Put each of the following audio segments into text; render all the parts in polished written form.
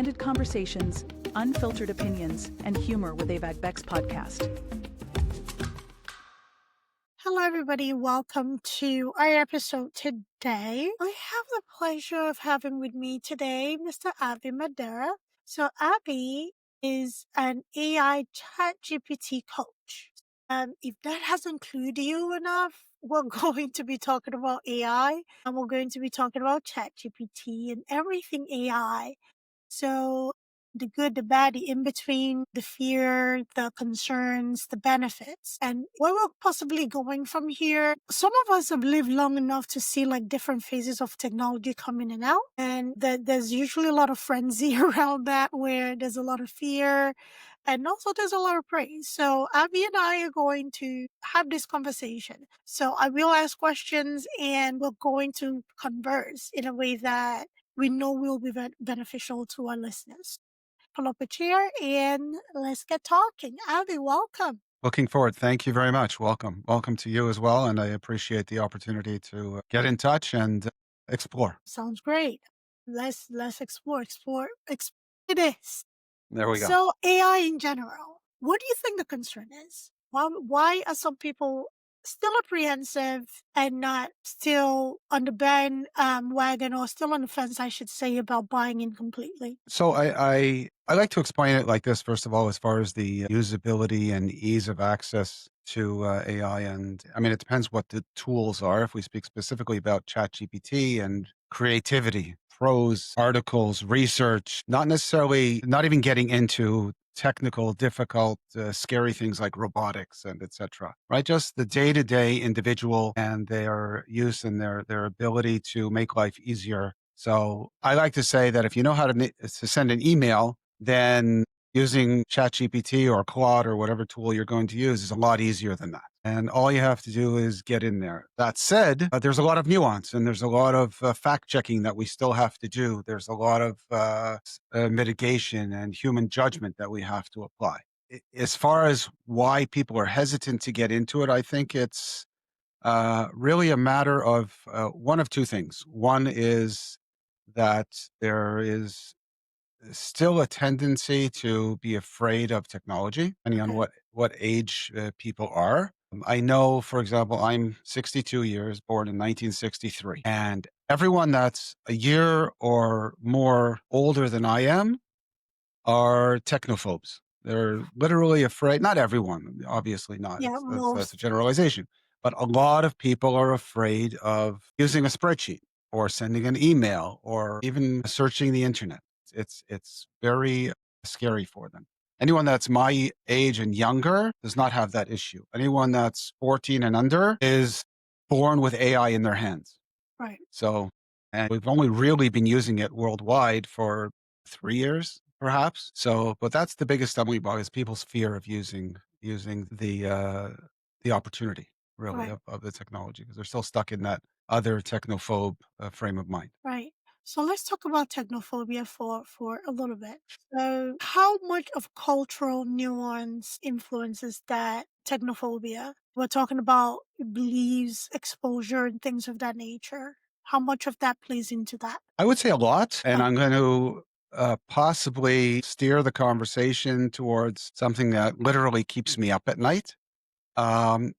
candid conversations, unfiltered opinions, and humor with Avac Beck's podcast. Hello, everybody. Welcome to our episode today. I have the pleasure of having with me today Mr. Avi Maderer. So, Avi is an AI ChatGPT coach. If that hasn't clued you enough, we're going to be talking about AI and we're going to be talking about ChatGPT and everything AI. So the good, the bad, the in between, the fear, the concerns, the benefits, and where we're possibly going from here. Some of us have lived long enough to see like different phases of technology come in and out. And there's usually a lot of frenzy around that where there's a lot of fear and also there's a lot of praise. So Abby and I are going to have this conversation. So I will ask questions and we're going to converse in a way that we know will be beneficial to our listeners. Pull up a chair and let's get talking. Abby, welcome. Looking forward. Thank you very much. Welcome. Welcome to you as well. And I appreciate the opportunity to get in touch and explore. Sounds great. Let's explore this. There we go. So AI in general, what do you think the concern is? Why are some people still apprehensive and not still on the bandwagon or still on the fence, I should say, about buying in completely? So I like to explain it like this, first of all, as far as the usability and ease of access to AI. And I mean, it depends what the tools are. If we speak specifically about ChatGPT and creativity, prose, articles, research, not even getting into technical, difficult, scary things like robotics and etc. Right? Just the day-to-day individual and their use and their ability to make life easier. So I like to say that if you know how to send an email, then using ChatGPT or Claude or whatever tool you're going to use is a lot easier than that. And all you have to do is get in there. That said, there's a lot of nuance and there's a lot of fact checking that we still have to do. There's a lot of mitigation and human judgment that we have to apply. As far as why people are hesitant to get into it, I think it's really a matter of one of two things. One is that there is still a tendency to be afraid of technology, depending on what age people are. I know, for example, I'm 62 years, born in 1963, and everyone that's a year or more older than I am are technophobes. They're literally afraid. Not everyone, obviously not. Yeah, That's a generalization. But a lot of people are afraid of using a spreadsheet or sending an email or even searching the internet. It's very scary for them. Anyone that's my age and younger does not have that issue. Anyone that's 14 and under is born with AI in their hands. Right. So, and we've only really been using it worldwide for 3 years, perhaps. So, but that's the biggest stumbling block is people's fear of using the opportunity really of the technology because they're still stuck in that other technophobe frame of mind. Right. So let's talk about technophobia for a little bit. So how much of cultural nuance influences that technophobia? We're talking about beliefs, exposure, and things of that nature. How much of that plays into that? I would say a lot, and I'm going to possibly steer the conversation towards something that literally keeps me up at night. And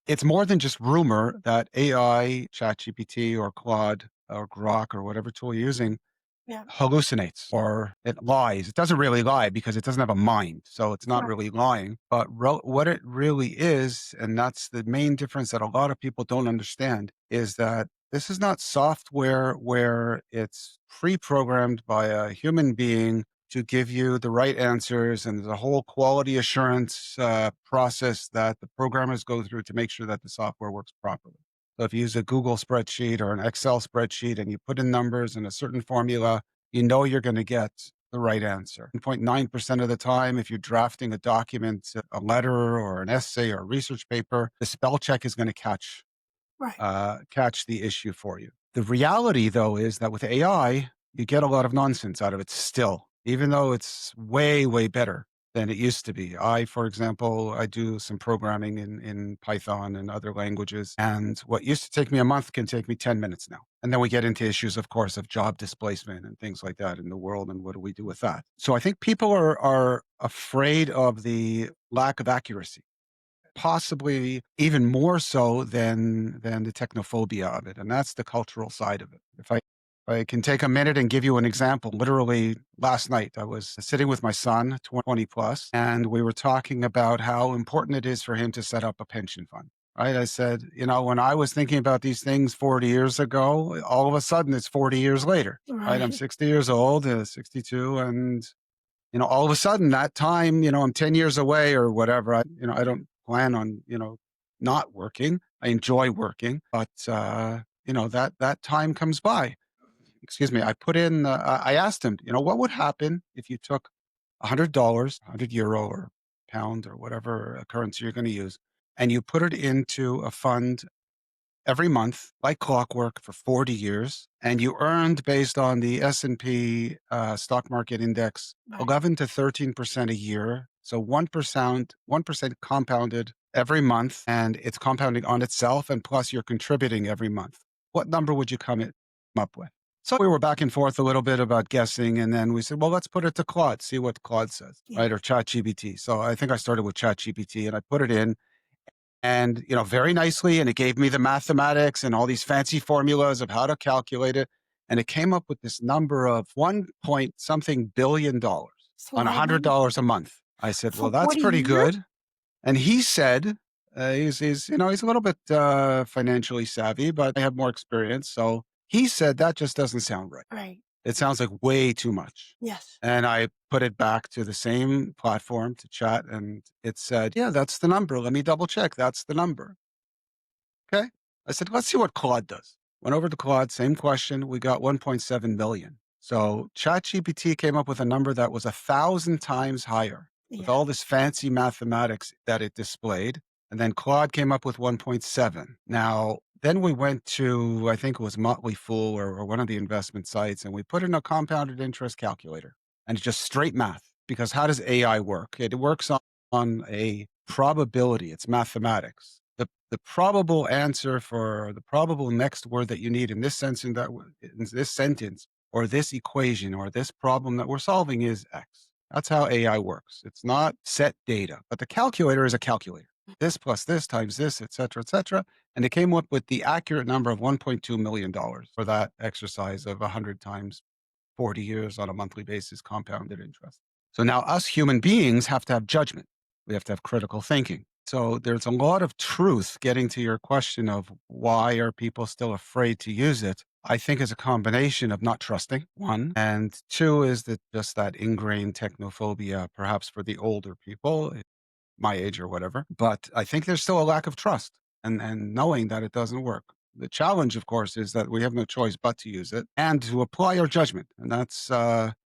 it's more than just rumor that AI, ChatGPT or Claude or Grok or whatever tool you're using hallucinates or it lies. It doesn't really lie because it doesn't have a mind. So it's not really lying. But what it really is, and that's the main difference that a lot of people don't understand, is that this is not software where it's pre-programmed by a human being to give you the right answers, and there's a whole quality assurance process that the programmers go through to make sure that the software works properly. So if you use a Google spreadsheet or an Excel spreadsheet and you put in numbers in a certain formula, you know you're going to get the right answer. 0.9% of the time, if you're drafting a document, a letter or an essay or a research paper, the spell check is going to catch the issue for you. The reality, though, is that with AI, you get a lot of nonsense out of it still, even though it's way, way better than it used to be. For example, I do some programming in Python and other languages, and what used to take me a month can take me 10 minutes now. And then we get into issues, of course, of job displacement and things like that in the world, and what do we do with that? So I think people are afraid of the lack of accuracy, possibly even more so than the technophobia of it, and that's the cultural side of it. If I can take a minute and give you an example, literally last night I was sitting with my son, 20 plus, and we were talking about how important it is for him to set up a pension fund. Right? I said, when I was thinking about these things 40 years ago, all of a sudden it's 40 years later. Right? I'm Right. 60 years old, 62, and all of a sudden that time, I'm 10 years away or whatever. I don't plan on, not working. I enjoy working, but that time comes by. Excuse me. I asked him, what would happen if you took $100, 100 euro or pound or whatever currency you're going to use, and you put it into a fund every month like clockwork for 40 years, and you earned, based on the S&P stock market index, Right. 11 to 13% a year. So 1% compounded every month, and it's compounding on itself, and plus you're contributing every month. What number would you come up with? So we were back and forth a little bit about guessing, and then we said, well, let's put it to Claude, see what Claude says, Yeah. right? Or ChatGPT. So I think I started with ChatGPT, and I put it in, and very nicely, and it gave me the mathematics and all these fancy formulas of how to calculate it, and it came up with this number of 1 point something billion dollars on Sliding $100 a month. I said, for well, that's 40 pretty years? good. And he said, he's a little bit financially savvy, but I have more experience. So he said that just doesn't sound right. Right. It sounds like way too much. Yes. And I put it back to the same platform to chat, and it said, yeah, that's the number. Let me double check. That's the number. Okay. I said, let's see what Claude does. Went over to Claude, same question. We got 1.7 million. So ChatGPT came up with a number that was 1,000 times higher with Yeah. all this fancy mathematics that it displayed. And then Claude came up with 1.7. Now, then we went to, I think it was Motley Fool or one of the investment sites, and we put in a compounded interest calculator, and it's just straight math. Because how does AI work? It works on a probability, it's mathematics. The probable answer for the probable next word that you need in this sentence, in this sentence, or this equation, or this problem that we're solving is X. That's how AI works. It's not set data, but the calculator is a calculator. This plus this times this, et cetera, et cetera. And it came up with the accurate number of $1.2 million for that exercise of 100 times 40 years on a monthly basis, compounded interest. So now us human beings have to have judgment. We have to have critical thinking. So there's a lot of truth getting to your question of why are people still afraid to use it. I think is a combination of not trusting, one, and two is that just that ingrained technophobia, perhaps for the older people, my age or whatever. But I think there's still a lack of trust and knowing that it doesn't work. The challenge, of course, is that we have no choice but to use it and to apply our judgment. And that's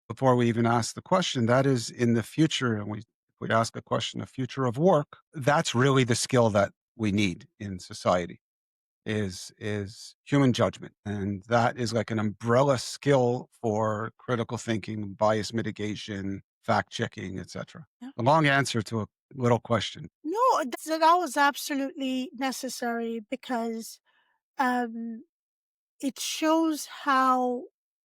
before we even ask the question, that is in the future. And we ask a question, a future of work, that's really the skill that we need in society is human judgment. And that is like an umbrella skill for critical thinking, bias mitigation, fact checking, etc. Yeah. A long answer to a little question. No, that was absolutely necessary because um, it shows how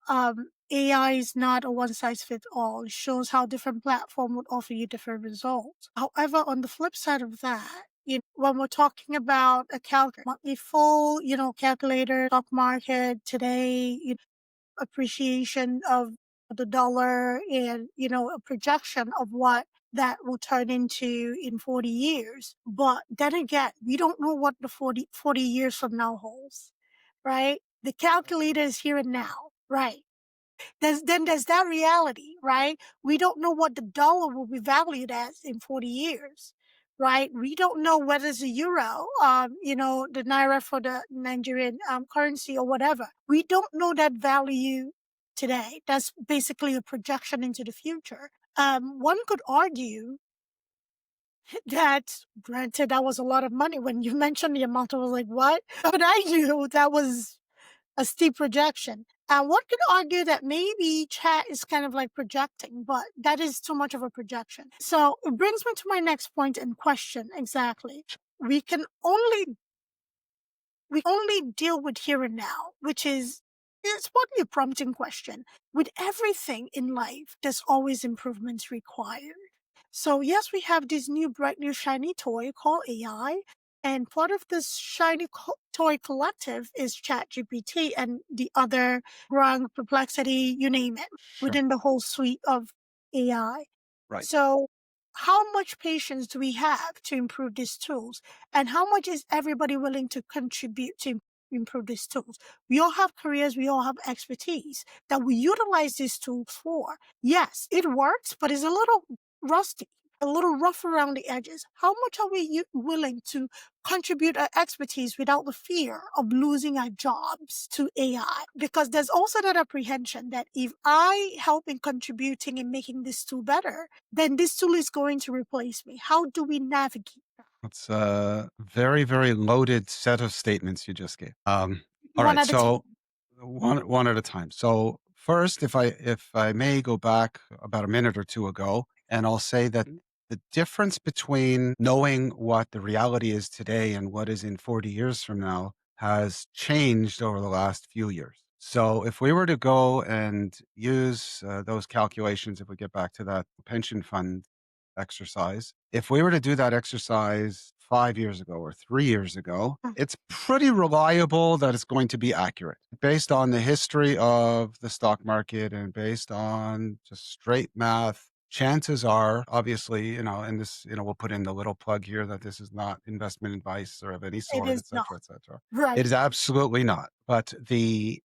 AI is not a one size fits all. It shows how different platform would offer you different results. However, on the flip side of that, when we're talking about a monthly full, calculator, stock market today, appreciation of the dollar and, a projection of what that will turn into in 40 years. But then again, we don't know what the 40 years from now holds, right? The calculator is here and now, right? There's that reality, right? We don't know what the dollar will be valued as in 40 years, right? We don't know whether it's a euro, the naira for the Nigerian currency or whatever. We don't know that value today. That's basically a projection into the future. One could argue that, granted, that was a lot of money. When you mentioned the amount, I was like, what? But I knew that was a steep projection. One could argue that maybe chat is kind of like projecting, but that is too much of a projection. So it brings me to my next point and question exactly. We can only we only deal with here and now, which is it's partly a prompting question. With everything in life, there's always improvements required. So yes, we have this new bright new shiny toy called AI, and part of this shiny toy collective is ChatGPT and the other growing perplexity, you name it, Sure. within the whole suite of AI. Right. So how much patience do we have to improve these tools? And how much is everybody willing to contribute to improve these tools? We all have careers, we all have expertise that we utilize these tools for. Yes, it works, but it's a little rusty, a little rough around the edges. How much are we willing to contribute our expertise without the fear of losing our jobs to AI? Because there's also that apprehension that if I help in contributing and making this tool better, then this tool is going to replace me. How do we navigate That's a very, very loaded set of statements you just gave. All one right. at a time? So one at a time. So first, if I may go back about a minute or two ago, and I'll say that the difference between knowing what the reality is today and what is in 40 years from now has changed over the last few years. So if we were to go and use those calculations, if we get back to that pension fund exercise, if we were to do that exercise 5 years ago or 3 years ago, Mm. it's pretty reliable that it's going to be accurate based on the history of the stock market and based on just straight math. Chances are, obviously, and this, we'll put in the little plug here that this is not investment advice or of any It sort, is et not. cetera, et cetera. It Right. is absolutely not. But the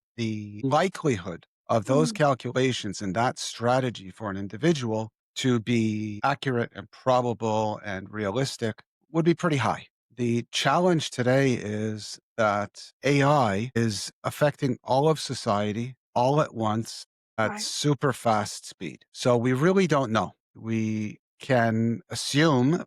likelihood of those Mm. calculations and that strategy for an individual to be accurate and probable and realistic would be pretty high. The challenge today is that AI is affecting all of society all at once at Right. super fast speed. So we really don't know. We can assume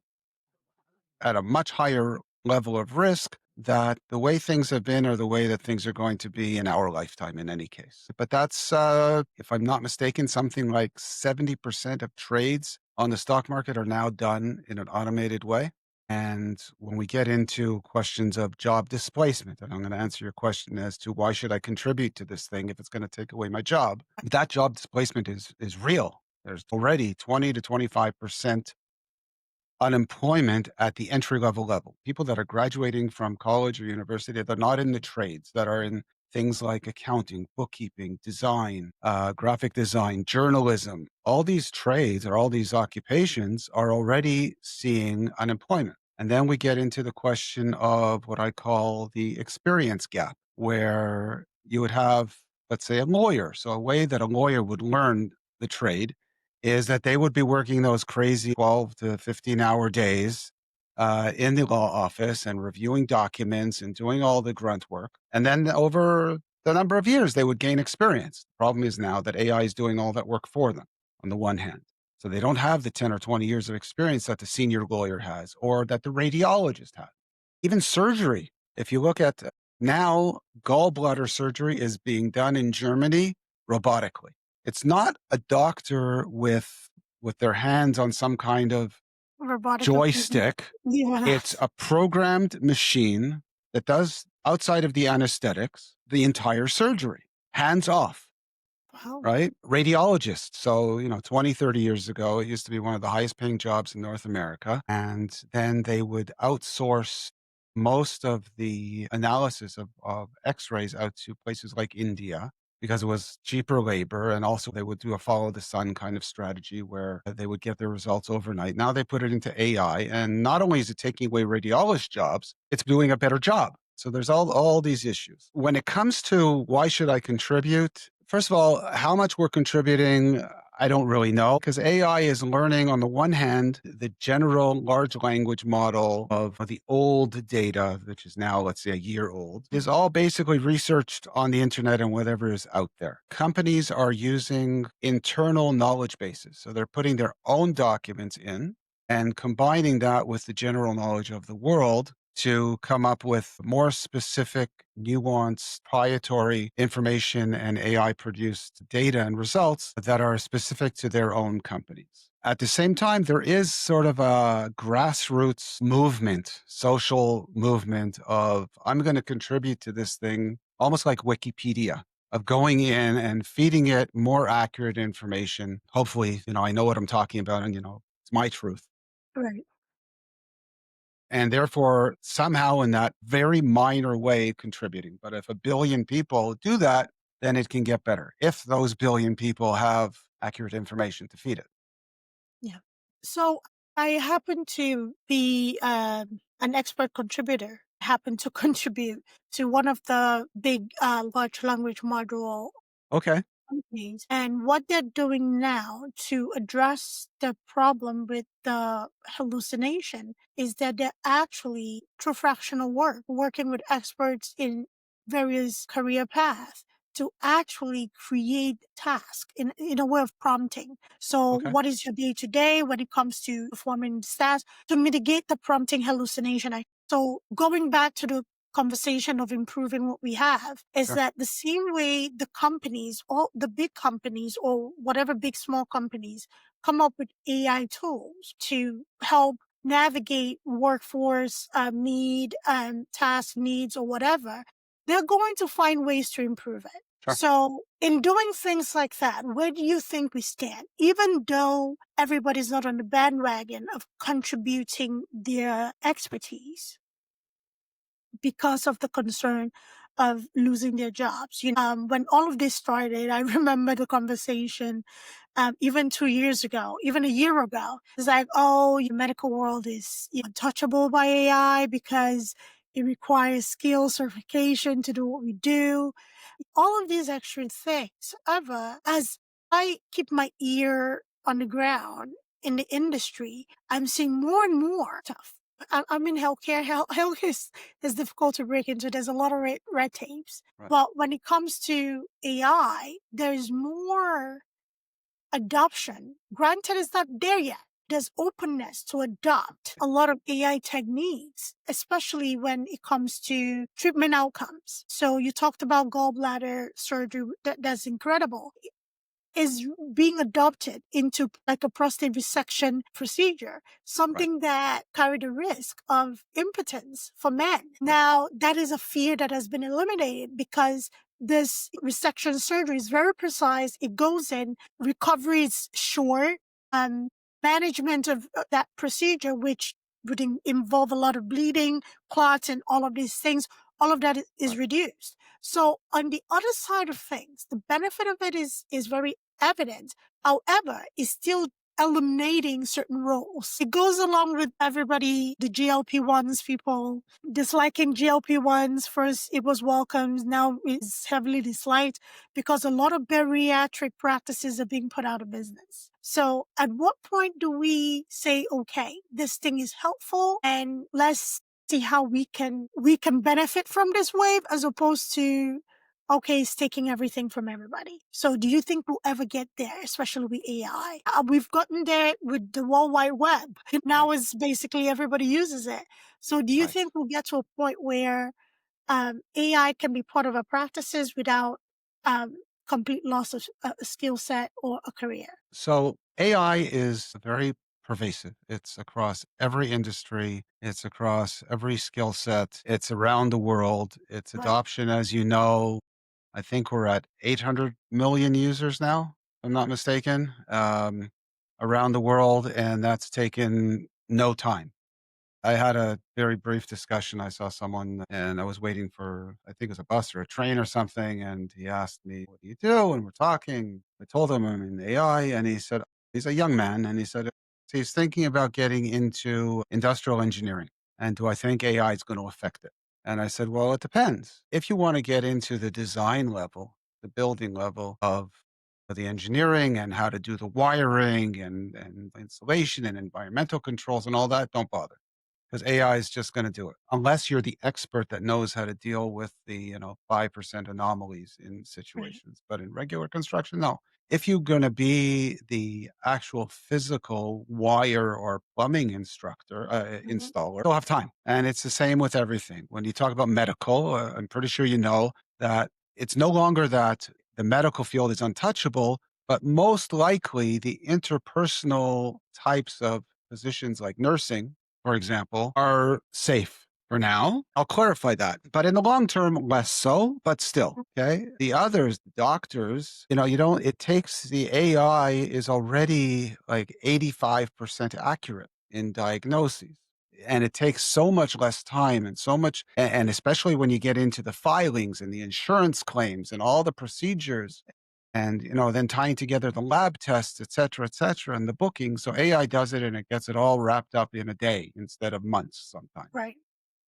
at a much higher level of risk that the way things have been are the way that things are going to be in our lifetime in any case. But that's, if I'm not mistaken, something like 70% of trades on the stock market are now done in an automated way. And when we get into questions of job displacement, and I'm going to answer your question as to why should I contribute to this thing if it's going to take away my job, that job displacement is real. There's already 20 to 25% unemployment at the entry level. People that are graduating from college or university, they're not in the trades, that are in things like accounting, bookkeeping, design, graphic design, journalism. All these trades or all these occupations are already seeing unemployment. And then we get into the question of what I call the experience gap, where you would have, let's say, a lawyer. So a way that a lawyer would learn the trade is that they would be working those crazy 12 to 15-hour days in the law office and reviewing documents and doing all the grunt work. And then over the number of years, they would gain experience. The problem is now that AI is doing all that work for them, on the one hand. So they don't have the 10 or 20 years of experience that the senior lawyer has or that the radiologist has. Even surgery. If you look at now, gallbladder surgery is being done in Germany robotically. It's not a doctor with their hands on some kind of Robotic equipment. joystick. Yeah. It's a programmed machine that does, outside of the anesthetics, the entire surgery, hands off, Wow. right? Radiologists. So, 20, 30 years ago, it used to be one of the highest paying jobs in North America. And then they would outsource most of the analysis of x-rays out to places like India because it was cheaper labor. And also they would do a follow the sun kind of strategy where they would get their results overnight. Now they put it into AI. And not only is it taking away radiologist jobs, it's doing a better job. So there's all these issues. When it comes to why should I contribute? First of all, how much we're contributing, I don't really know, because AI is learning, on the one hand, the general large language model of the old data, which is now, let's say, a year old, is all basically researched on the internet and whatever is out there. Companies are using internal knowledge bases. So they're putting their own documents in and combining that with the general knowledge of the world to come up with more specific, nuanced, proprietary information and AI produced data and results that are specific to their own companies. At the same time, there is sort of a grassroots movement, social movement of I'm going to contribute to this thing, almost like Wikipedia, of going in and feeding it more accurate information. Hopefully, I know what I'm talking about and, it's my truth. Right. And therefore, somehow in that very minor way, contributing. But if a billion people do that, then it can get better if those billion people have accurate information to feed it. Yeah. So I happen to be an expert contributor, happen to contribute to one of the big large language module Okay. companies. And what they're doing now to address the problem with the hallucination is that they're actually, through fractional work, working with experts in various career paths to actually create tasks in a way of prompting. So Okay. what is your day to day when it comes to performing tasks to mitigate the prompting hallucination? So going back to the conversation of improving what we have is Sure. that the same way the companies, all the big companies or whatever big small companies come up with AI tools to help navigate workforce need task needs or whatever, they're going to find ways to improve it. Sure. So in doing things like that, where do you think we stand? Even though everybody's not on the bandwagon of contributing their expertise because of the concern of losing their jobs. When all of this started, I remember the conversation, even 2 years ago, even a year ago. It's like, oh, your medical world is untouchable by AI because it requires skill certification to do what we do, all of these extra things. However, as I keep my ear on the ground in the industry, I'm seeing more and more stuff. I'm in healthcare. Healthcare is difficult to break into. There's a lot of red tapes. Right. But when it comes to AI, there's more adoption. Granted, it's not there yet. There's openness to adopt a lot of AI techniques, especially when it comes to treatment outcomes. So you talked about gallbladder surgery. That's incredible. Is being adopted into like a prostate resection procedure, Right. something that carried a risk of impotence for men. Now, that is a fear that has been eliminated because this resection surgery is very precise. It goes in, recovery is short, um, management of that procedure, which would involve a lot of bleeding, clots, and all of these things, all of that is Right. reduced. So on the other side of things, the benefit of it is very evident. However, it's still eliminating certain roles. It goes along with everybody, the GLP-1s, people disliking GLP-1s. First, it was welcomed. Now it's heavily disliked because a lot of bariatric practices are being put out of business. So at what point do we say, okay, this thing is helpful and let's see how we can benefit from this wave as opposed to okay, it's taking everything from everybody. So do you think we'll ever get there, especially with AI? We've gotten there with the World Wide Web. Right. Now it's basically everybody uses it. So do you Right. think we'll get to a point where AI can be part of our practices without um, complete loss of a skill set or a career? So AI is very pervasive. It's across every industry. It's across every skill set. It's around the world. Its Right. adoption, as you know, I think we're at 800 million users now, if I'm not mistaken, around the world. And that's taken no time. I had a very brief discussion. I saw someone and I was waiting for, I think it was a bus or a train or something. And he asked me, what do you do? And we're talking. I told him I'm in AI. And he said, he's a young man. And he said, he's thinking about getting into industrial engineering. And do I think AI is going to affect it? And I said, well, it depends. If you want to get into the design level, the building level of the engineering and how to do the wiring and installation and environmental controls and all that, don't bother. because AI is just going to do it unless you're the expert that knows how to deal with the 5% anomalies in Right. situations. But in regular construction, no. If you're going to be the actual physical wire or plumbing Mhm. installer, you'll have time. And it's the same with everything. When you talk about medical, I'm pretty sure you know that it's no longer that the medical field is untouchable, but most likely the interpersonal types of positions like nursing, for example, are safe for now. I'll clarify that. But in the long term, less so, but still. Okay. The others, doctors, it takes the AI is already like 85% accurate in diagnoses. And it takes so much less time and so much, and especially when you get into the filings and the insurance claims and all the procedures and then tying together the lab tests, et cetera, and the booking. So AI does it and it gets it all wrapped up in a day instead of months sometimes, Right.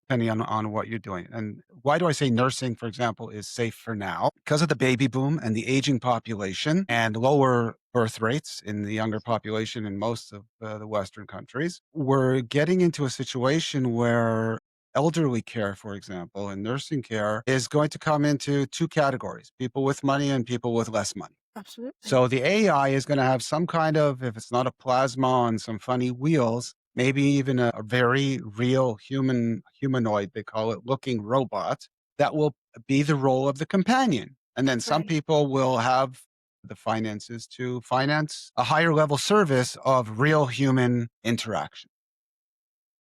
depending on what you're doing. And why do I say nursing, for example, is safe for now? Because of the baby boom and the aging population and lower birth rates in the younger population in most of the Western countries, we're getting into a situation where elderly care, for example, and nursing care is going to come into two categories: people with money and people with less money. Absolutely. So the AI is going to have some kind of, if it's not a plasma on some funny wheels, maybe even a very real humanoid, they call it, looking robot that will be the role of the companion. And then some Right. people will have the finances to finance a higher level service of real human interaction,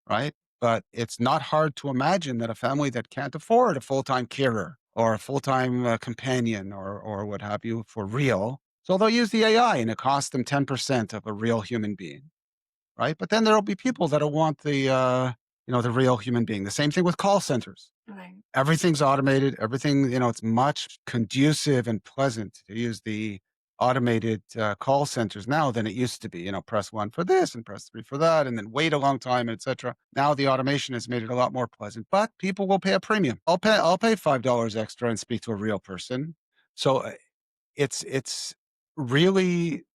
right? But it's not hard to imagine that a family that can't afford a full-time carer or a full-time companion or what have you for real, so they'll use the AI and it costs them 10% of a real human being, right? But then there'll be people that'll want the real human being. The same thing with call centers. Right. Everything's automated. Everything, it's much conducive and pleasant to use the automated call centers now than it used to be. Press one for this and press three for that, and then wait a long time, etc. Now the automation has made it a lot more pleasant, but people will pay a premium. I'll pay $5 extra and speak to a real person. So it's really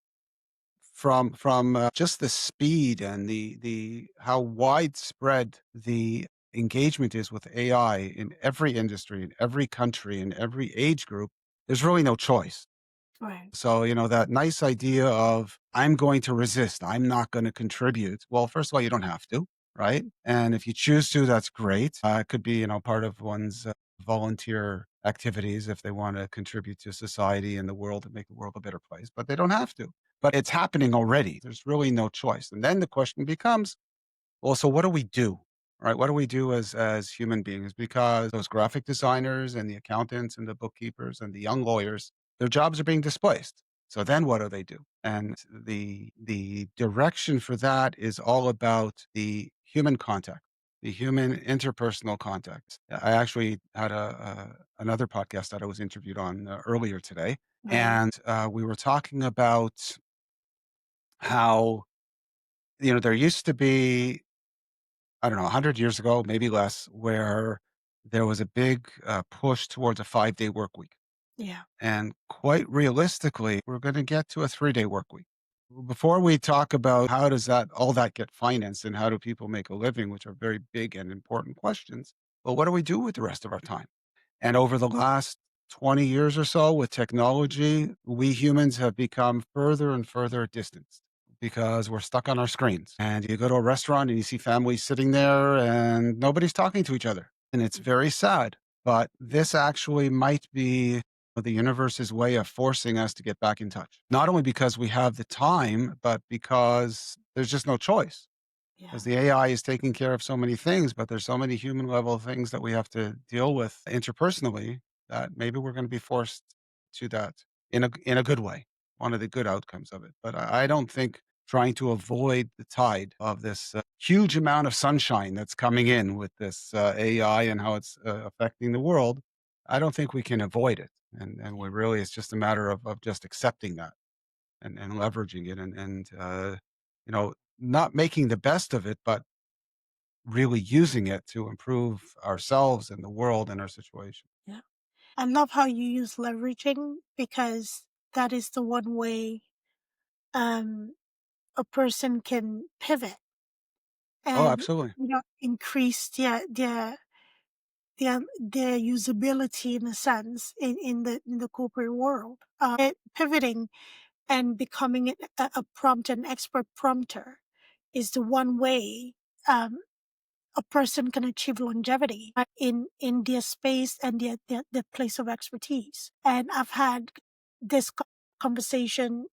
from just the speed and the how widespread the engagement is with AI in every industry, in every country, in every age group, there's really no choice. Right. So, that nice idea of I'm going to resist, I'm not going to contribute. Well, first of all, you don't have to, right? And if you choose to, that's great. It could be, part of one's volunteer activities if they want to contribute to society and the world and make the world a better place, but they don't have to. But it's happening already. There's really no choice. And then the question becomes, well, so what do we do? Right? What do we do as human beings? Because those graphic designers and the accountants and the bookkeepers and the young lawyers, their jobs are being displaced. So then what do they do? And the direction for that is all about the human contact, the human interpersonal contact. I actually had another podcast that I was interviewed on earlier today, Right. and we were talking about how there used to be, I don't know, 100 years ago, maybe less, where there was a big push towards a 5-day work week. Yeah. And quite realistically, we're going to get to a 3-day work week. Before we talk about how does all that get financed and how do people make a living, which are very big and important questions, well, what do we do with the rest of our time? And over the last 20 years or so with technology, we humans have become further and further distanced because we're stuck on our screens. And you go to a restaurant and you see families sitting there and nobody's talking to each other. And it's very sad. But this actually might be the universe's way of forcing us to get back in touch. Not only because we have the time, but because there's just no choice. Yeah. Because the AI is taking care of so many things, but there's so many human level things that we have to deal with interpersonally that maybe we're going to be forced to that in a good way. One of the good outcomes of it. But I don't think trying to avoid the tide of this huge amount of sunshine that's coming in with this AI and how it's affecting the world, I don't think we can avoid it. And we really, it's just a matter of just accepting that and leveraging it not making the best of it, but really using it to improve ourselves and the world and our situation. Yeah. I love how you use leveraging because that is the one way um, a person can pivot Oh, and absolutely. increase their usability in a sense in the corporate world. Pivoting and becoming a prompt an expert prompter is the one way um, a person can achieve longevity in their space and their place of expertise. And I've had this conversation,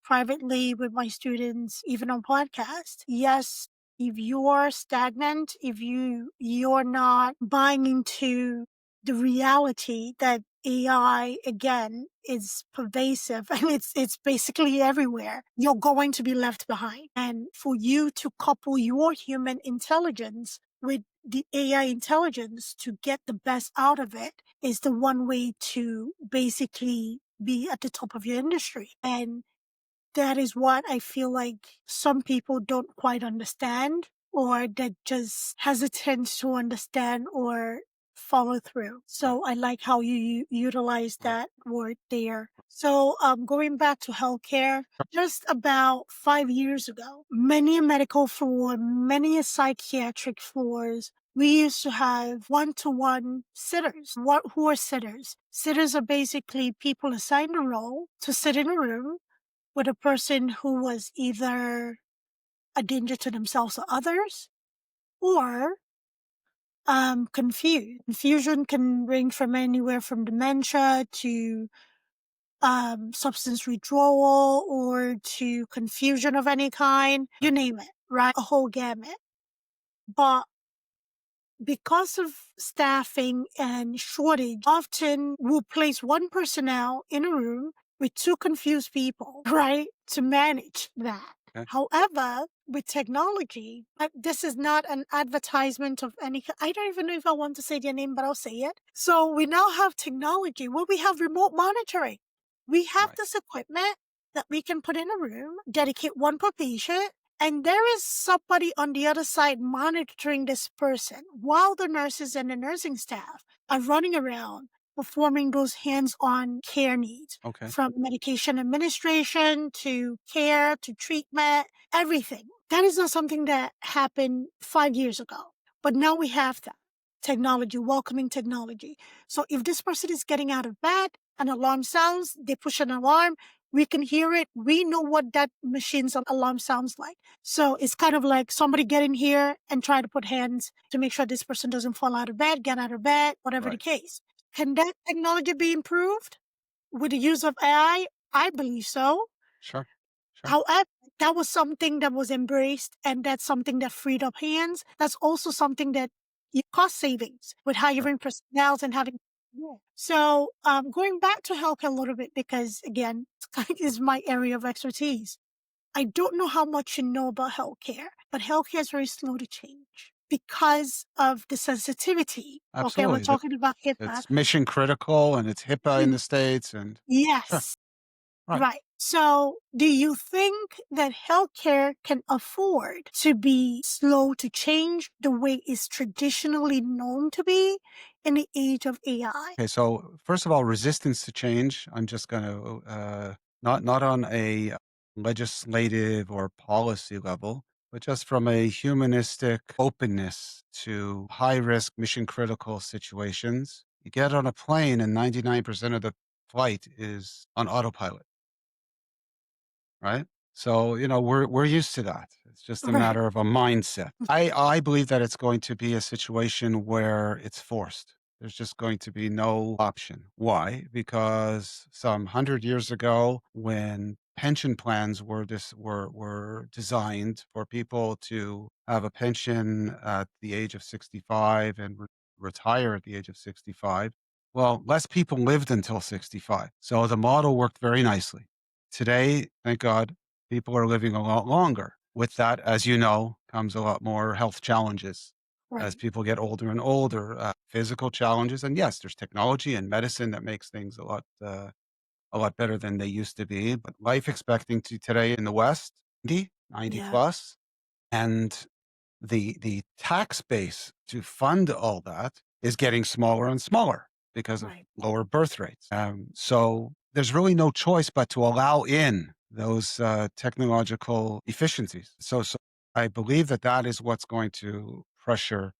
privately with my students, even on podcasts. Yes, if you're stagnant, if you're not buying into the reality that AI again is pervasive and it's basically everywhere, you're going to be left behind. And for you to couple your human intelligence with the AI intelligence to get the best out of it is the one way to basically be at the top of your industry. And that is what I feel like some people don't quite understand, or that just hesitant to understand or follow through. Right. So I like how you utilize Right. that word there. So going back to healthcare, just about 5 years ago, many a medical floor, many a psychiatric floors, we used to have one-to-one sitters. Who are sitters? Sitters are basically people assigned a role to sit in a room with a person who was either a danger to themselves or others, or confused. Confusion can range from anywhere from dementia to substance withdrawal or to confusion of any kind. You name it, right? A whole gamut. But because of staffing and shortage, often we'll place one personnel in a room with two confused people, right, to manage that. Okay. However, with technology, this is not an advertisement of any. I don't even know if I want to say their name, but I'll say it. So we now have technology where we have remote monitoring. We have Right. this equipment that we can put in a room, dedicate one per patient, and there is somebody on the other side monitoring this person while the nurses and the nursing staff are running around performing those hands-on care needs, Okay. from medication administration to care to treatment, everything. That is not something that happened 5 years ago, but now we have that technology, welcoming technology. So if this person is getting out of bed, an alarm sounds, they push an alarm, we can hear it. We know what that machine's alarm sounds like. So it's kind of like somebody get in here and try to put hands to make sure this person doesn't fall out of bed, get out of bed, whatever the Right. case. Can that technology be improved with the use of AI? I believe so. Sure. Sure. However, that was something that was embraced, and that's something that freed up hands. That's also something that cost savings with Sure. hiring personnel and having. Yeah. So, going back to healthcare a little bit, because again, is my area of expertise. I don't know how much you know about healthcare, but healthcare is very slow to change because of the sensitivity. Okay, we're Absolutely. talking about HIPAA. It's mission critical and it's HIPAA in the States and sure. Yes. Right. Right. So, do you think that healthcare can afford to be slow to change the way it's traditionally known to be in the age of AI? Okay. So first of all, resistance to change. I'm just going to not on a legislative or policy level, but just from a humanistic openness to high risk mission critical situations. You get on a plane and 99% of the flight is on autopilot. Right? So, we're used to that. It's just a Right. matter of a mindset. I believe that it's going to be a situation where it's forced. There's just going to be no option. Why? Because some 100 years ago, when pension plans were designed for people to have a pension at the age of 65 and retire at the age of 65, well, less people lived until 65. So the model worked very nicely. Today, thank God, people are living a lot longer. With that, as you know, comes a lot more health challenges as Right. people get older and older, physical challenges. And yes, there's technology and medicine that makes things a lot better than they used to be. But life expectancy today in the West, 90 Yeah. plus, and the tax base to fund all that is getting smaller and smaller because of Right. lower birth rates. So there's really no choice but to allow in those technological efficiencies. So I believe that that is what's going to pressure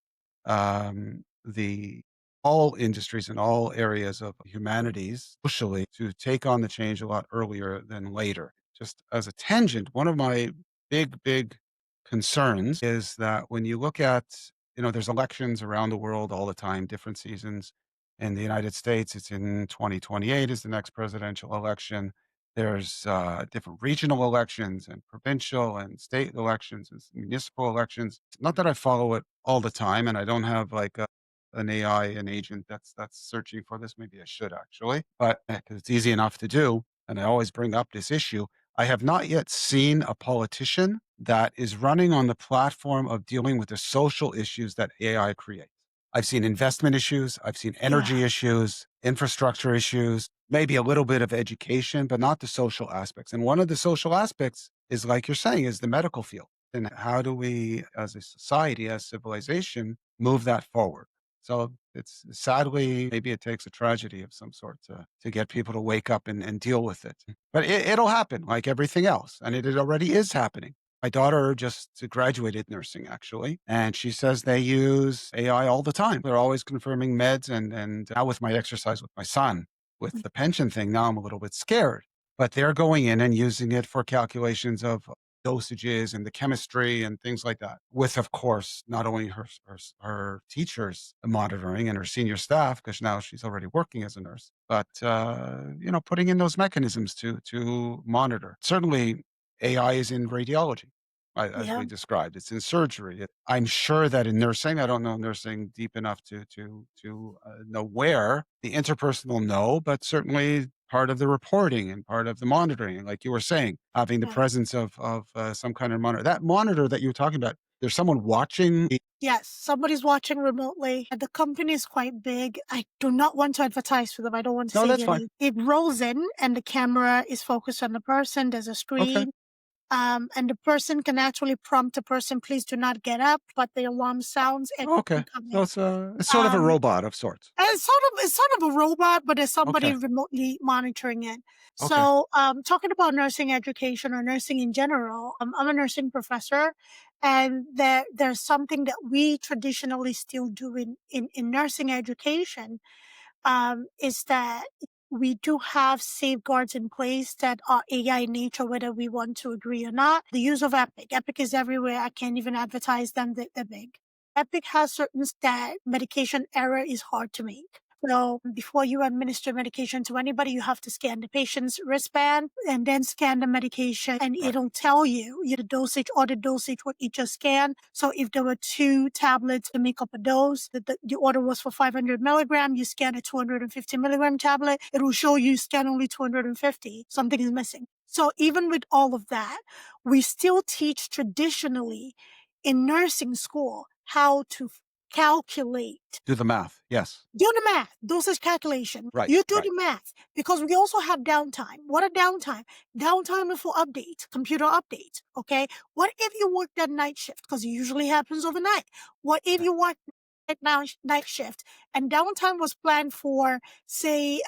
the all industries and all areas of humanities socially to take on the change a lot earlier than later. Just as a tangent, one of my big concerns is that when you look at, there's elections around the world all the time, different seasons. In the United States, it's in 2028 is the next presidential election. There's different regional elections and provincial and state elections and municipal elections. Not that I follow it all the time, and I don't have like an AI, an agent that's searching for this. Maybe I should actually, but 'cause it's easy enough to do, and I always bring up this issue. I have not yet seen a politician that is running on the platform of dealing with the social issues that AI creates. I've seen investment issues, I've seen Yeah, energy issues, infrastructure issues, maybe a little bit of education, but not the social aspects. And one of the social aspects is, like you're saying, is the medical field. And how do we, as a society, as civilization, move that forward? So it's sadly, maybe it takes a tragedy of some sort to get people to wake up and deal with it. But it'll happen like everything else. And it already is happening. My daughter just graduated nursing, actually, and she says they use AI all the time. They're always confirming meds, and now with my exercise with my son, with the pension thing, now I'm a little bit scared. But they're going in and using it for calculations of dosages and the chemistry and things like that. With, of course, not only her teachers monitoring and her senior staff, because now she's already working as a nurse, but putting in those mechanisms to monitor. Certainly, AI is in radiology as yeah, we described. It's in surgery. I'm sure that in nursing, I don't know nursing deep enough to know where the interpersonal no, but certainly part of the reporting and part of the monitoring. And like you were saying, having the yeah. presence of some kind of monitor. That monitor that you were talking about, there's someone watching. Yes, somebody's watching remotely. And the company is quite big. I do not want to advertise for them. I don't want to No, say that's their fine. name. It rolls in and the camera is focused on the person. There's a Okay. screen. And the person can actually prompt a person, please do not get up, but the alarm sounds and you Okay. can come So in. it's sort of a Um, robot of sorts. and it's sort of a robot, but there's somebody Okay. remotely monitoring it. Okay. So, talking about nursing education or nursing in general, I'm a nursing professor, and there's something that we traditionally still do in nursing education, is that we do have safeguards in place that are AI in nature, whether we want to agree or not. The use of Epic. Epic is everywhere. I can't even advertise them. They're big. Epic has certain that medication error is hard to make. So before you administer medication to anybody, you have to scan the patient's wristband and then scan the medication, and Right. it'll tell you the dosage or the dosage what you just scanned. So if there were 2 tablets to make up a dose, the order was for 500 milligram, you scan a 250 milligram tablet, it will show you scan only 250. Something is missing. So even with all of that, we still teach traditionally in nursing school how to calculate. Do the math. Yes. Do the math, dosage calculation. Right. You do Right. the math because we also have downtime. What a downtime? Downtime is for updates, computer updates. Okay. What if you work that night shift? Because it usually happens overnight. What if Yeah. you work that night shift and downtime was planned for, say,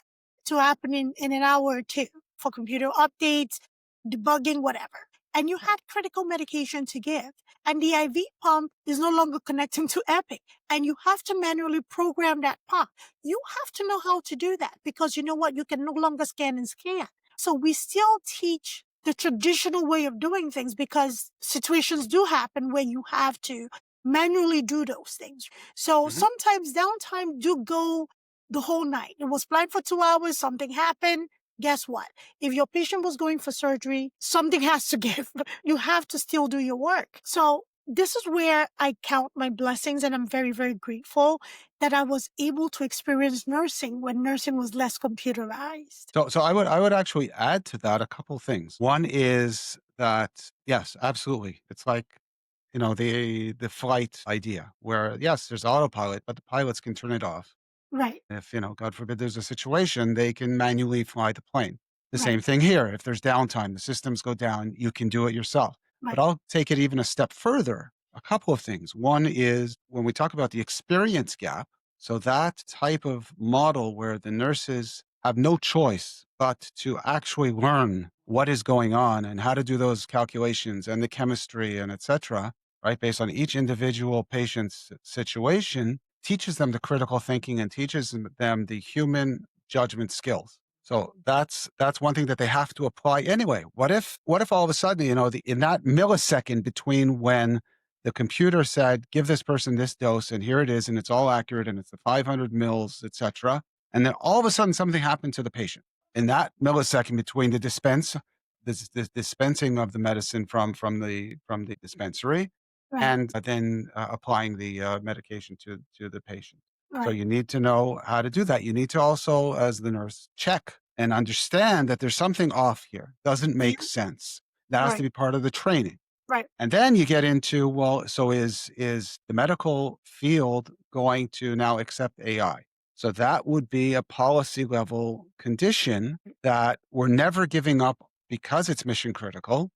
to happen in an hour or two for computer updates, debugging, whatever. And you had critical medication to give. And the IV pump is no longer connecting to Epic. And you have to manually program that pump. You have to know how to do that because you know what? You can no longer scan and scan. So we still teach the traditional way of doing things because situations do happen where you have to manually do those things. So Mhm. sometimes downtime do go the whole night. It was planned for 2 hours, something happened. Guess what? If your patient was going for surgery, something has to give. You have to still do your work. So this is where I count my blessings, and I'm very, very grateful that I was able to experience nursing when nursing was less computerized. So I would actually add to that a couple things. One is that yes, absolutely. It's like, the flight idea where yes, there's autopilot, but the pilots can turn it off. Right, If, God forbid there's a situation, they can manually fly the plane. The right, same thing here. If there's downtime, the systems go down, you can do it yourself. But right. I'll take it even a step further. A couple of things. One is when we talk about the experience gap, so that type of model where the nurses have no choice but to actually learn what is going on and how to do those calculations and the chemistry and etc. right? Based on each individual patient's situation, teaches them the critical thinking and teaches them the human judgment skills. So that's one thing that they have to apply anyway. What if all of a sudden, in that millisecond between when the computer said, give this person this dose and here it is, and it's all accurate and it's the 500 mils, etc. And then all of a sudden something happened to the patient. In that millisecond between this dispensing of the medicine from the dispensary Right. and then applying the medication to the patient. So Right. you need to know how to do that. You need to also, as the nurse, check and understand that there's something off here. Doesn't Yeah. make sense. That has to Right. be part of the training. Right. And then you get into, well, so is the medical field going to now accept AI? So that would be a policy level condition that we're never giving up because it's mission critical.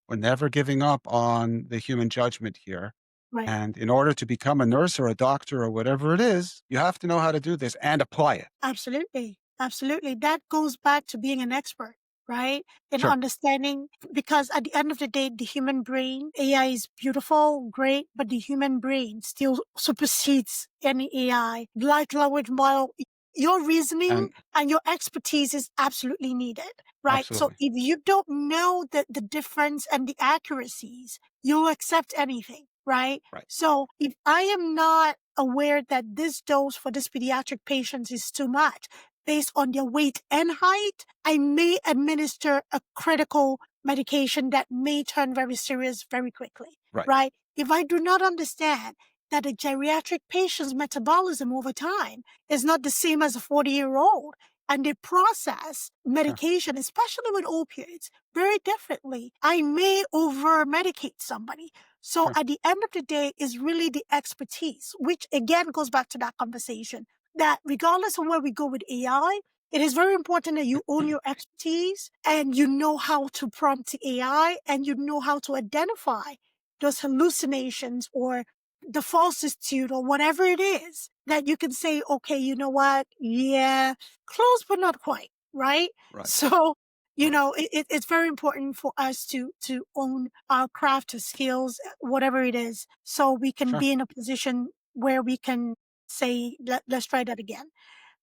We're never giving up on the human judgment here. Right. And in order to become a nurse or a doctor or whatever it is, you have to know how to do this and apply it. Absolutely. Absolutely. That goes back to being an expert, right? In Sure. understanding, because at the end of the day, the human brain, AI is beautiful, great, but the human brain still supersedes any AI. Large language model, your reasoning And and your expertise is absolutely needed, right? So absolutely. if you don't know the difference and the accuracies, you'll accept anything, right? Right. So if I am not aware that this dose for this pediatric patient is too much based on their weight and height, I may administer a critical medication that may turn very serious very quickly, Right. right? If I do not understand that a geriatric patient's metabolism over time is not the same as a 40-year-old, and they process Sure. medication, especially with opioids, very differently, I may over medicate somebody. So Sure. at the end of the day is really the expertise, which again goes back to that conversation that regardless of where we go with AI, it is very important that you own your expertise and you know how to prompt the AI and you know how to identify those hallucinations or the falsitude or whatever it is that you can say, okay, you know what? Yeah, close, but not quite. Right. Right. So, Right. it's very important for us to own our craft or skills, whatever it is, so we can Sure. be in a position where we can say, let's try that again.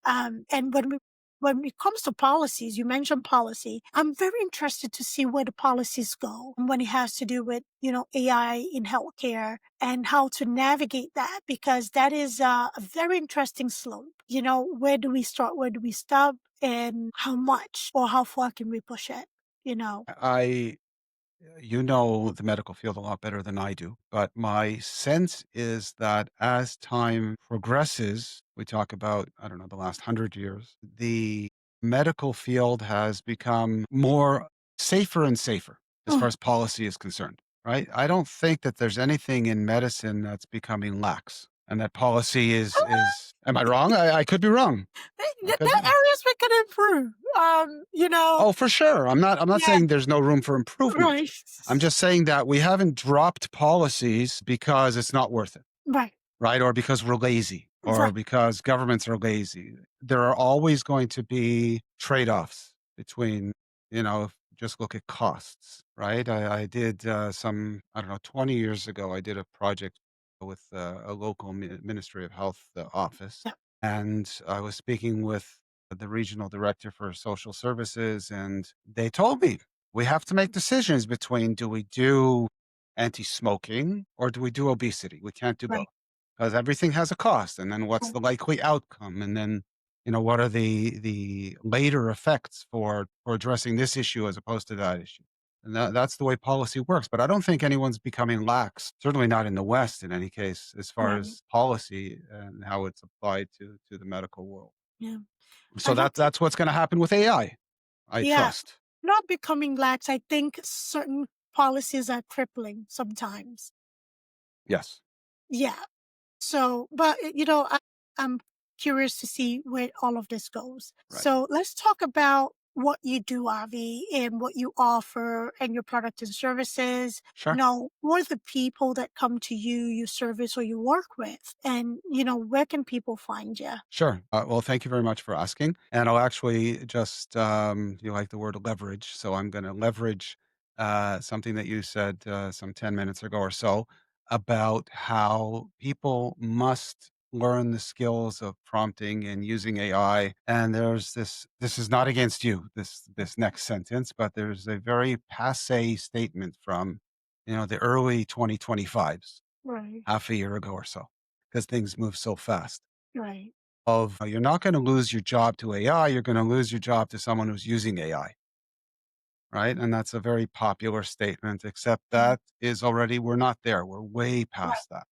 And when it comes to policies, you mentioned policy. I'm very interested to see where the policies go when it has to do with, AI in healthcare and how to navigate that, because that is a very interesting slope. Where do we start? Where do we stop? And how much or how far can we push it? You know? I You know the medical field a lot better than I do, but my sense is that as time progresses, we talk about, I don't know, the last 100 years, the medical field has become more safer and safer as far Mm. as policy is concerned, right? I don't think that there's anything in medicine that's becoming lax and that policy am I wrong? I could be wrong. I There could be are wrong. areas we can improve. Oh, for sure. I'm not Yeah, saying there's no room for improvement. right. I'm just saying that we haven't dropped policies because it's not worth it, Right, right? Or because we're lazy or right, because governments are lazy. There are always going to be trade-offs between, just look at costs, right? I did I don't know, 20 years ago, I did a project with a local Ministry of Health office. yeah, And I was speaking with the regional director for social services, and they told me we have to make decisions between do we do anti-smoking or do we do obesity? We can't do right, both because everything has a cost. And then what's right, the likely outcome? And then, what are the later effects for addressing this issue as opposed to that issue? And that's the way policy works. But I don't think anyone's becoming lax, certainly not in the West in any case, as far right, as policy and how it's applied to the medical world. yeah. So And that's that's what's gonna happen with I yeah, trust. not becoming lax. I think certain policies are crippling sometimes. Yes. Yeah. So, but I'm curious to see where all of this goes. Right. So let's talk about what you do, Avi, and what you offer and your product and services. Sure. Who are the people that come to you, you service or you work with? And, where can people find you? Sure. Well, thank you very much for asking. And I'll actually just, you like the word leverage. So I'm going to leverage something that you said some 10 minutes ago or so. about how people must learn the skills of prompting and using AI. And there's this is not against you, this next sentence, but there's a very passe statement from, the early 2025s, Right. half a year ago or so, because things move so fast. Right. Of you're not going to lose your job to AI, you're going to lose your job to someone who's using AI, right? And that's a very popular statement, except Mm. that is already, we're not there. We're way Right. past that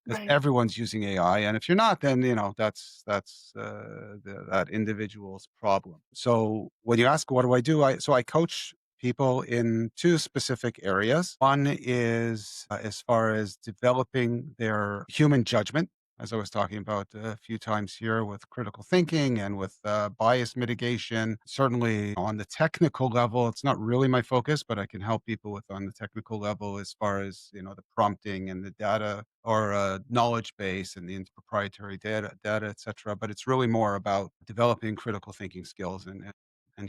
because Right. everyone's using AI. And if you're not, then, that's that individual's problem. So when you ask, what do I do? I coach people in two specific areas. One is as far as developing their human judgment, as I was talking about a few times here with critical thinking and with bias mitigation. Certainly on the technical level, it's not really my focus, but I can help people with on the technical level as far as, the prompting and the data or knowledge base and the proprietary data, et cetera. But it's really more about developing critical thinking skills and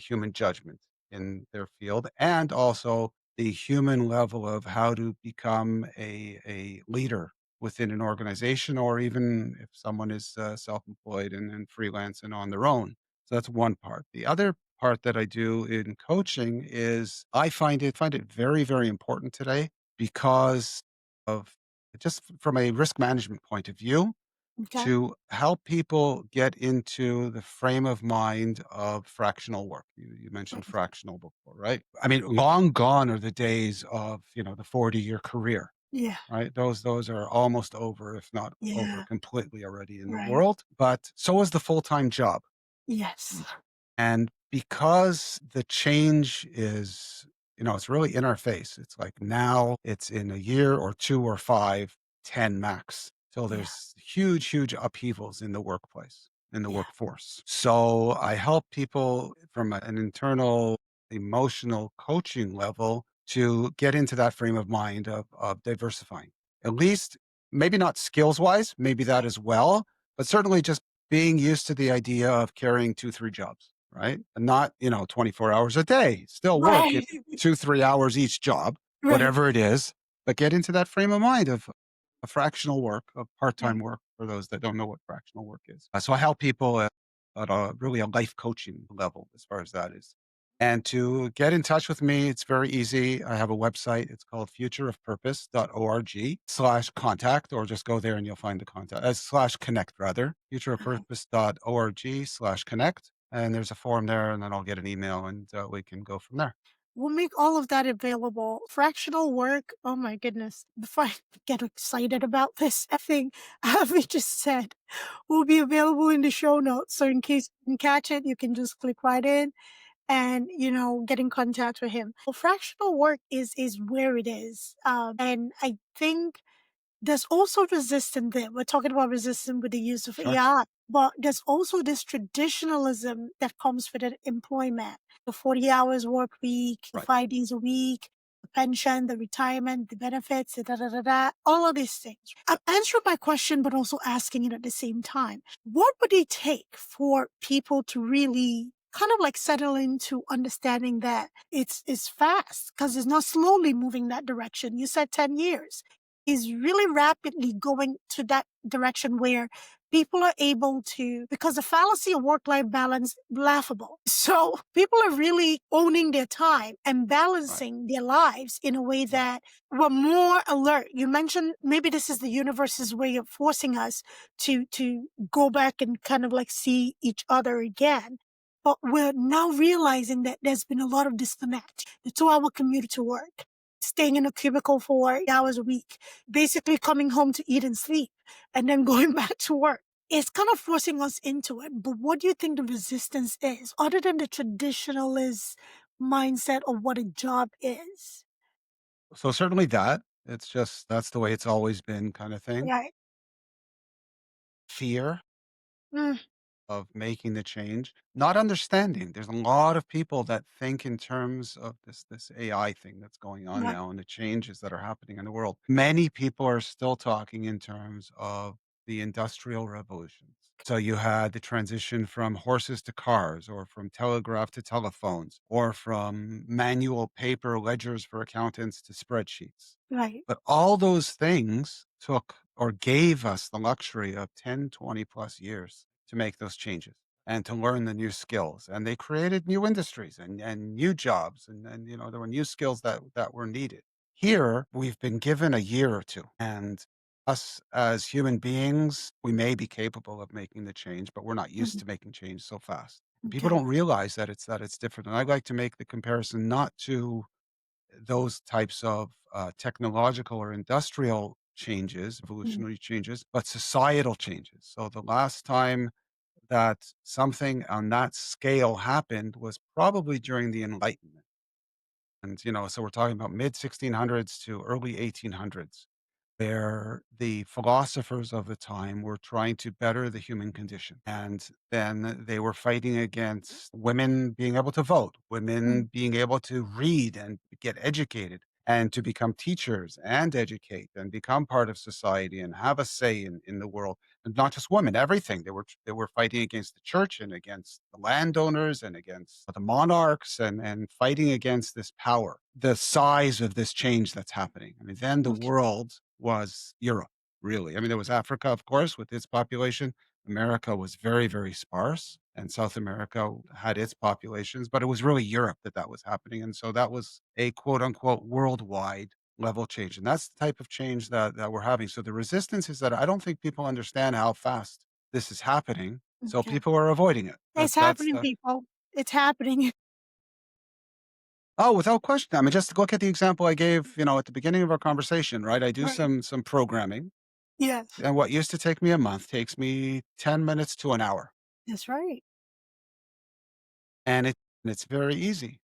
human judgment in their field, and also the human level of how to become a leader within an organization, or even if someone is self-employed and freelance and on their own. So that's one part. The other part that I do in coaching is I find it very, very important today because of just from a risk management point of view, Okay. to help people get into the frame of mind of fractional work. You mentioned Right. fractional before, right? I mean, long gone are the days of, the 40-year career, Yeah. right? Those are almost over, if not over Yeah. completely already in the Right. world. But so is the full-time job. Yes. And because the change is, it's really in our face. It's like now it's in a year or two or 5, 10 max. So Yeah. there's huge, huge upheavals in the workplace, in the Yeah. workforce. So I help people from an internal emotional coaching level to get into that frame of mind of diversifying. At least maybe not skills wise, maybe that as well, but certainly just being used to the idea of carrying 2, 3 jobs, right? And not, 24 hours a day, still work Right. it 2, 3 hours each job, Right. whatever it is, but get into that frame of mind of a fractional work, of part-time Right. work for those that don't know what fractional work is. So I help people at a really a life coaching level as far as that is. And to get in touch with me, it's very easy. I have a website. It's called futureofpurpose.org/contact, or just go there and you'll find the contact, slash connect rather, futureofpurpose.org/connect. And there's a form there, and then I'll get an email and we can go from there. We'll make all of that available. Fractional work, oh my goodness. Before I get excited about this, everything Avi just said will be available in the show notes. So in case you can catch it, you can just click right in and, get in contact with him. Well, fractional work is where it is. And I think there's also resistance there. We're talking about resistance with the use of Sure. AI, but there's also this traditionalism that comes with employment. The 40 hours work week, Right. 5 days a week, the pension, the retirement, the benefits, the da da da da, all of these things. I'm answering my question, but also asking it at the same time. What would it take for people to really kind of like settle into understanding that it's fast because it's not slowly moving that direction? You said 10 years is really rapidly going to that direction where people are able to, because the fallacy of work-life balance, laughable. So people are really owning their time and Right. balancing their lives in a way Right. that we're more alert. You mentioned maybe this is the universe's way of forcing us to go back and kind of like see each other again. But we're now realizing that there's been a lot of disconnect. The 2 hour commute to work, staying in a cubicle for 8 hours a week, basically coming home to eat and sleep, and then going back to work. It's kind of forcing us into it. But what do you think the resistance is, other than the traditionalist mindset of what a job is? So certainly that. It's just that's the way it's always been, kind of thing. Right. Fear Mm, of making the change, not understanding. There's a lot of people that think in terms of this AI thing that's going on right. now and the changes that are happening in the world. Many people are still talking in terms of the industrial revolutions. So you had the transition from horses to cars, or from telegraph to telephones, or from manual paper ledgers for accountants to spreadsheets. Right. But all those things took or gave us the luxury of 10, 20 plus years to make those changes and to learn the new skills. And they created new industries and new jobs. And, you know, there were new skills that were needed. Here, we've been given a year or two. And us as human beings, we may be capable of making the change, but we're not used Mhm. to making change so fast. And people Okay. don't realize that it's different. And I like to make the comparison not to those types of technological or industrial changes, Mhm. evolutionary changes, but societal changes. So the last time that something on that scale happened was probably during the Enlightenment. And, you know, so we're talking about mid 1600s to early 1800s, where the philosophers of the time were trying to better the human condition. And then they were fighting against women being able to vote, Mm. women being able to read and get educated and to become teachers and educate and become part of society and have a say in the world. And not just women, everything. They were fighting against the church and against the landowners and against the monarchs and fighting against this power, the size of this change that's happening. I mean, then the Okay. world was Europe, really. I mean, there was Africa, of course, with its population. America was very, very sparse, and South America had its populations, but it was really Europe that was happening. And so that was a quote unquote worldwide level change. And that's the type of change that we're having. So the resistance is that I don't think people understand how fast this is happening. So Okay. people are avoiding it. It's That's happening, the people. It's happening. Oh, without question. I mean, just look at the example I gave, you know, at the beginning of our conversation, right? I do Right. some programming, Yes. and what used to take me a month takes me 10 minutes to an hour, That's right. and it's very easy.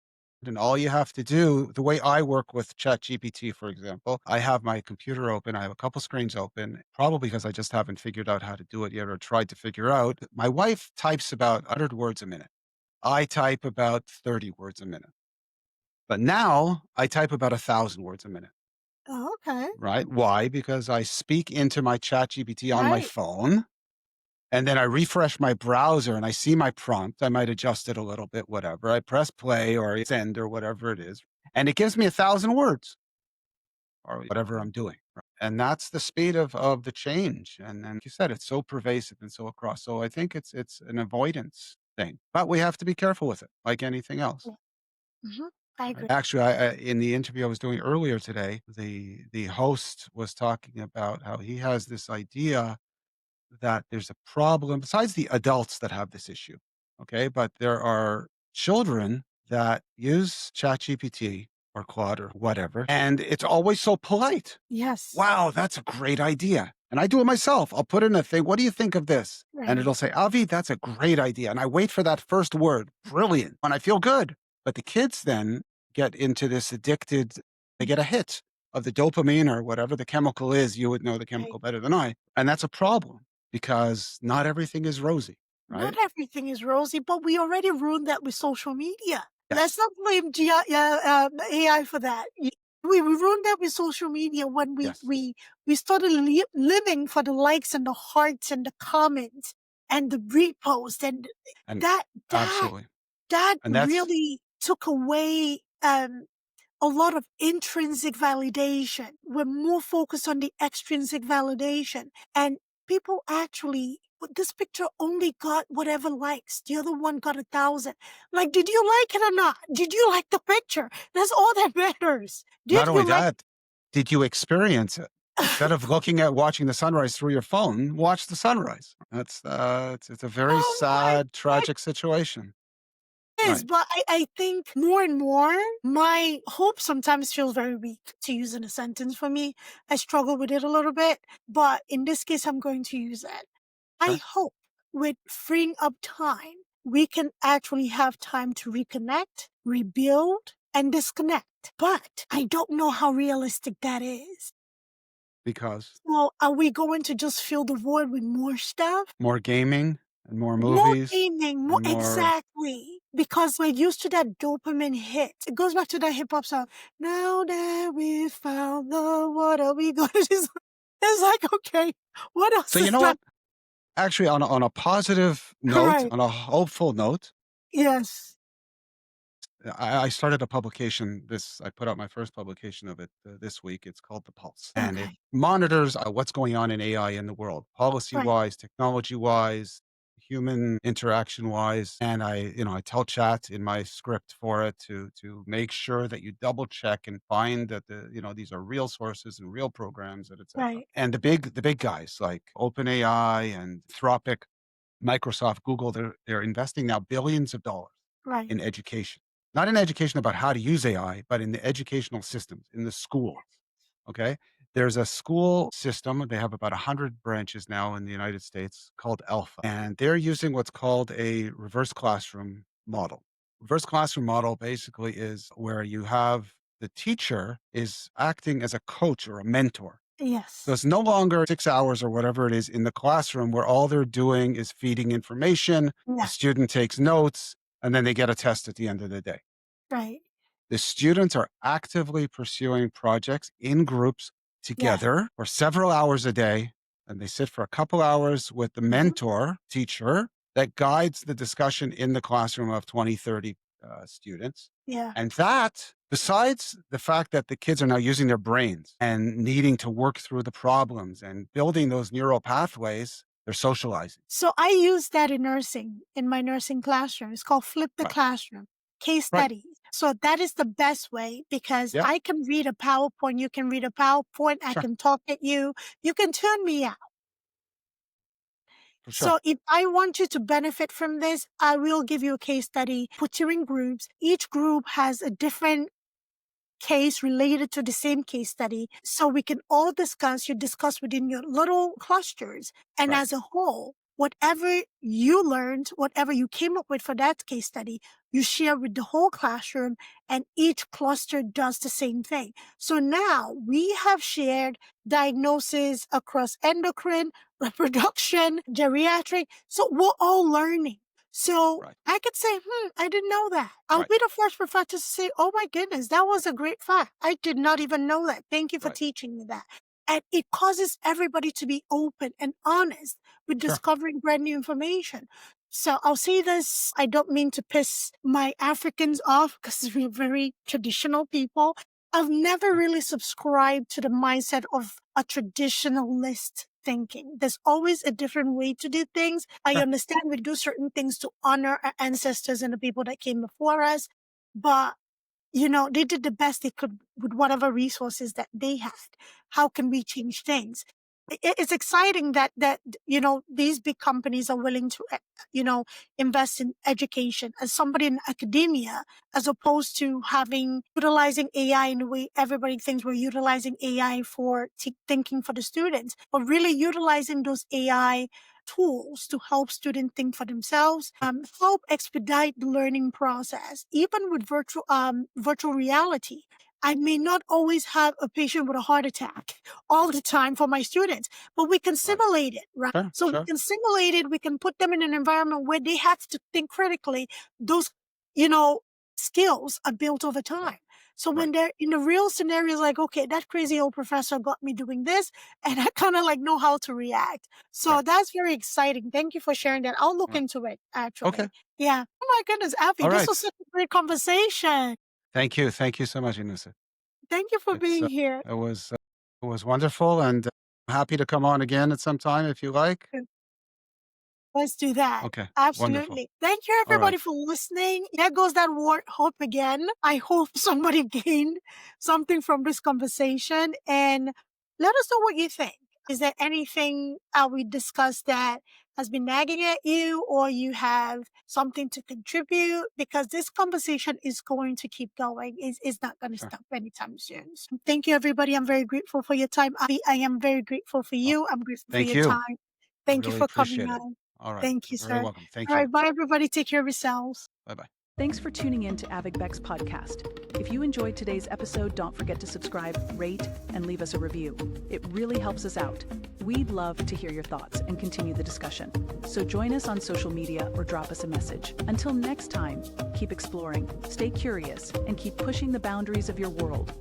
And all you have to do, the way I work with ChatGPT, for example, I have my computer open, I have a couple screens open, probably because I just haven't figured out how to do it yet or tried to figure out. My wife types about 100 words a minute. I type about 30 words a minute. But now I type about 1,000 words a minute. Oh, okay. Right? Why? Because I speak into my ChatGPT on my Right. phone, and then I refresh my browser and I see my prompt. I might adjust it a little bit, whatever. I press play or send or whatever it is, and it gives me 1,000 words or whatever I'm doing. Right? And that's the speed of the change. And like you said, it's so pervasive and so across. So I think it's an avoidance thing, but we have to be careful with it, like anything else. Yeah. Mhm. I Right. agree. Actually, in the interview I was doing earlier today, the host was talking about how he has this idea that there's a problem besides the adults that have this issue. Okay, but there are children that use ChatGPT or Claude or whatever, and it's always so polite. Yes. Wow, that's a great idea. And I do it myself. I'll put in a thing. What do you think of this? And Right. it'll say, Avi, that's a great idea. And I wait for that first word. Brilliant. And I feel good. But the kids then get into this addicted, they get a hit of the dopamine or whatever the chemical is. You would know the Right. chemical better than I. And that's a problem because not everything is rosy, Not right? everything is rosy, but we already ruined that with social media. Let's Yes. not blame AI for that. We ruined that with social media when Yes. we started living for the likes and the hearts and the comments and the repost, and And that that absolutely. that And that's really took away a lot of intrinsic validation. We're more focused on the extrinsic validation. And people actually, this picture only got whatever likes. The other one got 1,000. Like, did you like it or not? Did you like the picture? That's all that matters. not Did only you like that, did you experience it? Instead of looking at watching the sunrise through your phone, watch the sunrise. That's it's a very Oh my sad, tragic situation. is, Right. but I think more and more, my hope sometimes feels very weak to use in a sentence for me. I struggle with it a little bit, but in this case, I'm going to use it. I Okay. hope with freeing up time, we can actually have time to reconnect, rebuild, and disconnect. But I don't know how realistic that is. Because So are we going to just fill the void with more stuff? more gaming and more More movies gaming, more and more exactly. Because we're used to that dopamine hit. It goes back to that hip hop song. Now that we found the what are we going to do? It's like, okay, what so else you is know that? what? Actually, on a positive note, Right. on a hopeful note, Yes. I started a publication. I put out my first publication of it this week. It's called The Pulse, and it Okay. monitors what's going on in AI in the world, policy Right. wise, technology wise, human interaction wise. And I tell chat in my script for it to make sure that you double check and find that these are real sources and real programs, and etc. Right. And the big guys like OpenAI and Anthropic, Microsoft, Google, they're investing now billions of dollars Right. in education. Not in education about how to use AI, but in the educational systems, in the schools. Okay. There's a school system. They have about 100 branches now in the United States called Alpha, and they're using what's called a reverse classroom model. Reverse classroom model basically is where you have the teacher is acting as a coach or a mentor. So Yes. it's no longer 6 hours or whatever it is in the classroom where all they're doing is feeding information. The Yeah. student takes notes and then they get a test at the end of the day. Right. The students are actively pursuing projects in groups Yeah. together for several hours a day. And they sit for a couple hours with the Hmm. mentor teacher that guides the discussion in the classroom of 20, 30 students. Yeah. And that, besides the fact that the kids are now using their brains and needing to work through the problems and building those neural pathways, they're socializing. So I use that in nursing, in my nursing classroom. It's called Flip the Right. Classroom, case Right. studies. So that is the best way because Yeah. I can read a PowerPoint. You can read a PowerPoint. I Sure. can talk at you. You can tune me out. For sure. So if I want you to benefit from this, I will give you a case study, put you in groups. Each group has a different case related to the same case study. So we can all discuss, you discuss within your little clusters. And Right. as a whole, whatever you learned, whatever you came up with for that case study, you share with the whole classroom and each cluster does the same thing. So now we have shared diagnosis across endocrine, reproduction, geriatric. So we're all learning. So Right. I could say, I didn't know that. I'll Right. be the first professor to say, oh my goodness, that was a great fact. I did not even know that. Thank you for Right. teaching me that. And it causes everybody to be open and honest with Sure. discovering brand new information. So I'll say this, I don't mean to piss my Africans off because we're very traditional people. I've never really subscribed to the mindset of a traditionalist thinking. There's always a different way to do things. I Sure. understand we do certain things to honor our ancestors and the people that came before us, but they did the best they could with whatever resources that they had. How can we change things? It's exciting that these big companies are willing to invest in education as somebody in academia, as opposed to utilizing AI in the way everybody thinks we're utilizing AI for thinking for the students, but really utilizing those AI tools to help students think for themselves, help expedite the learning process, even with virtual reality. I may not always have a patient with a heart attack all the time for my students, but we can Right. simulate it, right? Sure. So we Sure. can simulate it. We can put them in an environment where they have to think critically. Those, skills are built over time. So when Right. they're in the real scenarios, like, okay, that crazy old professor got me doing this, and I kind of like know how to react. So Right. that's very exciting. Thank you for sharing that. I'll look Right. into it, Okay. actually. Yeah. Oh my goodness, Avi, All this right. was such a great conversation. Thank you. Thank you so much, Inusa. Thank you for It's being here. it was wonderful, and I'm happy to come on again at some time if you like. Let's do that. Okay. Wonderful. Absolutely. Thank you, All everybody, right. for listening. There goes that word hope again. I hope somebody gained something from this conversation and let us know what you think. Is there anything we discussed that has been nagging at you or you have something to contribute? Because this conversation is going to keep going. It's not going to Sure. stop anytime soon. So thank you, everybody. I'm very grateful for your time. I am very grateful for Oh, you. I'm grateful for thank your you. time. I Thank you really for coming appreciate it. on. All right. Thank you, You're very sir. welcome. Thank All you. right, bye, everybody. Take care of yourselves. Bye-bye. Thanks for tuning in to Avi Beck's podcast. If you enjoyed today's episode, don't forget to subscribe, rate, and leave us a review. It really helps us out. We'd love to hear your thoughts and continue the discussion. So join us on social media or drop us a message. Until next time, keep exploring, stay curious, and keep pushing the boundaries of your world.